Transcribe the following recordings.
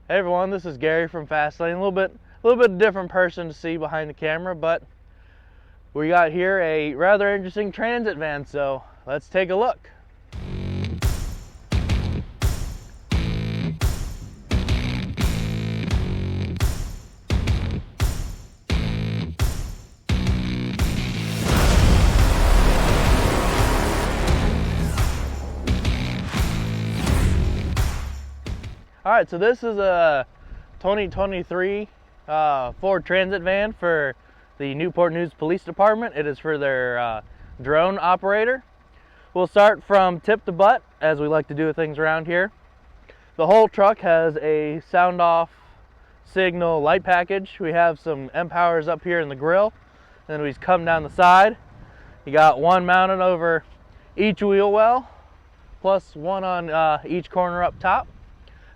Hey everyone, this is Gary from FastLane. A little bit different person to see behind the camera, but we got here a rather interesting transit van, so let's take a look. All right, so this is a 2023 Ford Transit van for the Newport News Police Department. It is for their drone operator. We'll start from tip to butt, as we like to do things around here. The whole truck has a sound off signal light package. We have some M-Powers up here in the grill, and then we come down the side. You got one mounted over each wheel well, plus one on each corner up top.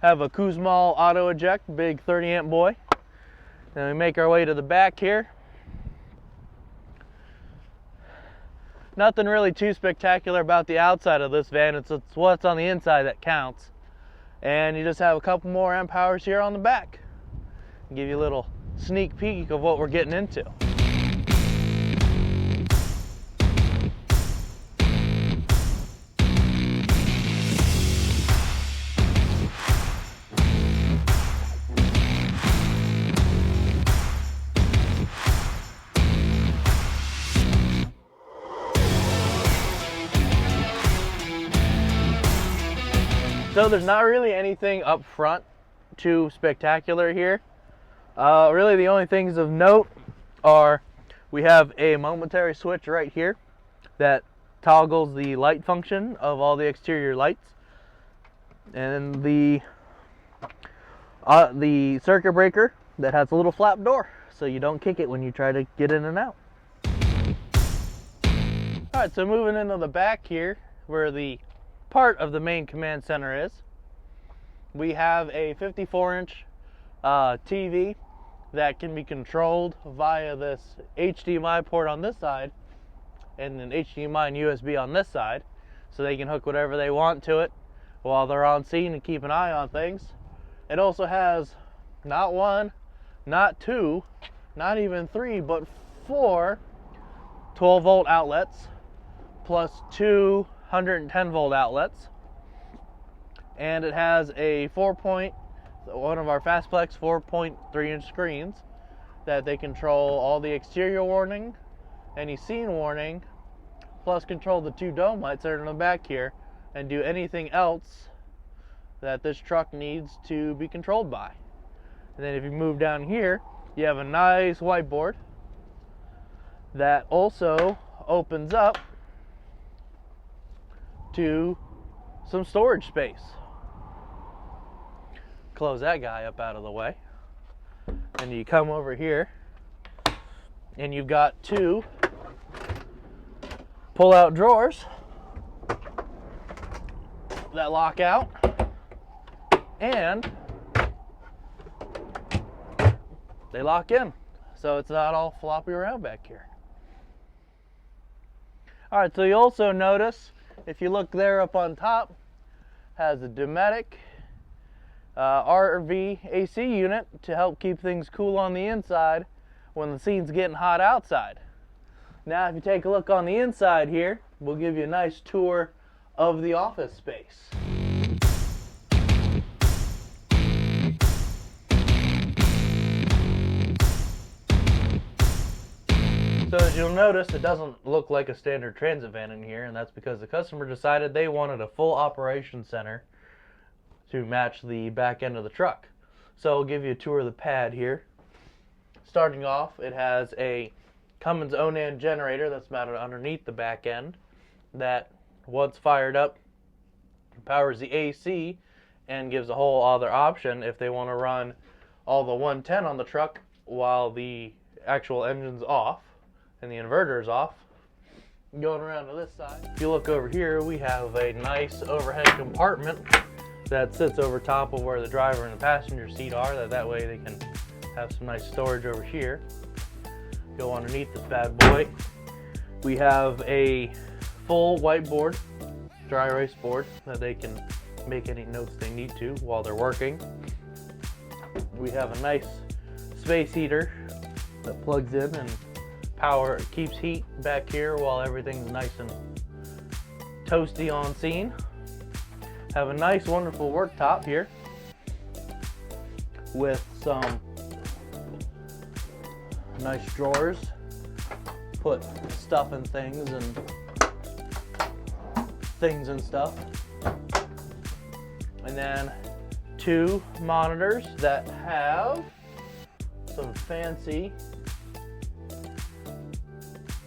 Have a Kuzmal auto eject, big 30 amp boy. Then we make our way to the back here. Nothing really too spectacular about the outside of this van. It's what's on the inside that counts. And you just have a couple more M-Powers here on the back. Give you a little sneak peek of what we're getting into. So there's not really anything up front too spectacular here. Really the only things of note are we have a momentary switch right here that toggles the light function of all the exterior lights, and the circuit breaker that has a little flap door so you don't kick it when you try to get in and out. Alright, so moving into the back here where the part of the main command center is, we have a 54-inch TV that can be controlled via this HDMI port on this side and an HDMI and USB on this side, so they can hook whatever they want to it while they're on scene and keep an eye on things. It also has not one, not two, not even three, but four 12-volt outlets plus two 110 volt outlets, and it has a one of our Fastplex 4.3-inch screens that they control all the exterior warning, any scene warning, plus control the two dome lights that are in the back here, and do anything else that this truck needs to be controlled by. And then if you move down here, you have a nice whiteboard that also opens up to some storage space. Close that guy up out of the way, and you come over here and you've got two pull-out drawers that lock out, and they lock in, so it's not all floppy around back here. Alright, so you also notice, if you look there up on top, has a Dometic RV AC unit to help keep things cool on the inside when the scene's getting hot outside. Now if you take a look on the inside here, we'll give you a nice tour of the office space. So as you'll notice, it doesn't look like a standard transit van in here, and that's because the customer decided they wanted a full operation center to match the back end of the truck. So I'll give you a tour of the pad here. Starting off, it has a Cummins Onan generator that's mounted underneath the back end that, once fired up, powers the AC and gives a whole other option if they want to run all the 110 on the truck while the actual engine's off and the inverter is off. Going around to this side, if you look over here, we have a nice overhead compartment that sits over top of where the driver and the passenger seat are. That way they can have some nice storage over here. Go underneath this bad boy. We have a full whiteboard, dry erase board, that they can make any notes they need to while they're working. We have a nice space heater that plugs in and keeps heat back here while everything's nice and toasty on scene. Have a nice, wonderful worktop here with some nice drawers. Put stuff and things and stuff. And then 2 monitors that have some fancy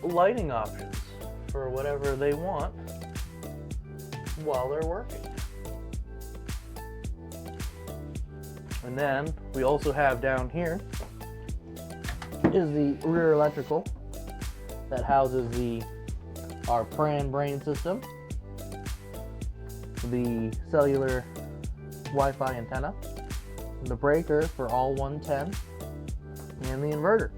lighting options for whatever they want while they're working. And then we also have down here is the rear electrical that houses our PRAN brain system, the cellular Wi-Fi antenna, the breaker for all 110, and the inverter.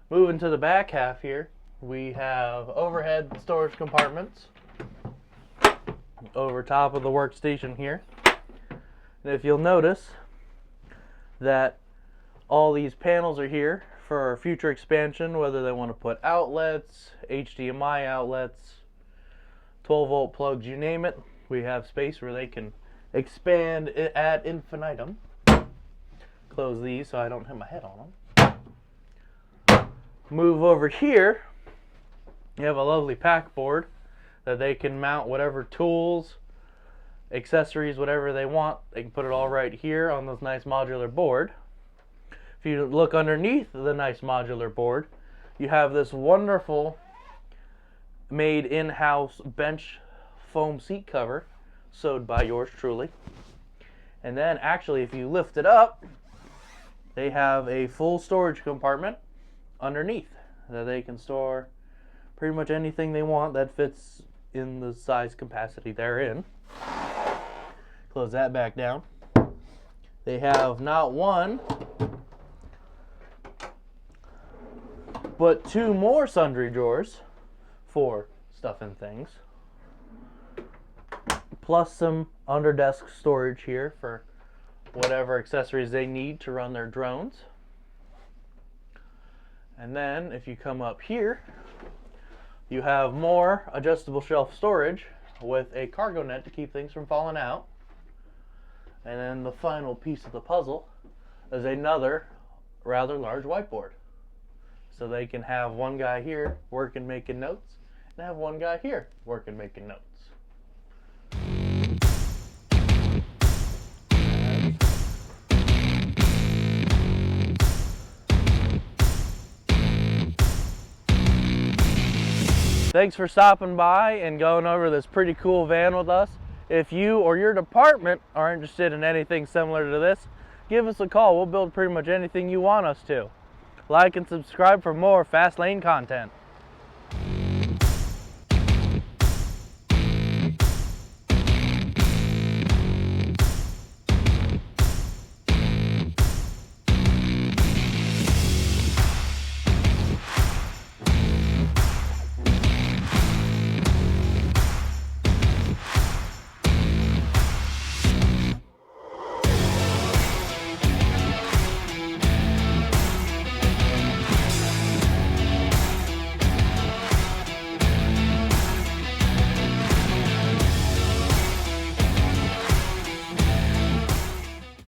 Moving to the back half here, we have overhead storage compartments over top of the workstation here. And if you'll notice that all these panels are here for future expansion, whether they want to put outlets, HDMI outlets, 12-volt plugs, you name it. We have space where they can expand it ad infinitum. Close these so I don't hit my head on them. Move over here, you have a lovely pack board that they can mount whatever tools, accessories, whatever they want. They can put it all right here on this nice modular board. If you look underneath the nice modular board, you have this wonderful made in-house bench foam seat cover sewed by yours truly. And then actually, if you lift it up, they have a full storage compartment underneath that they can store pretty much anything they want that fits in the size capacity they're in. Close that back down. They have not one, but 2 more sundry drawers for stuff and things, plus some under desk storage here for whatever accessories they need to run their drones. And then if you come up here, you have more adjustable shelf storage with a cargo net to keep things from falling out. And then the final piece of the puzzle is another rather large whiteboard. So they can have one guy here working, making notes, and have one guy here working, making notes. Thanks for stopping by and going over this pretty cool van with us. If you or your department are interested in anything similar to this, give us a call. We'll build pretty much anything you want us to. Like and subscribe for more FastLane content.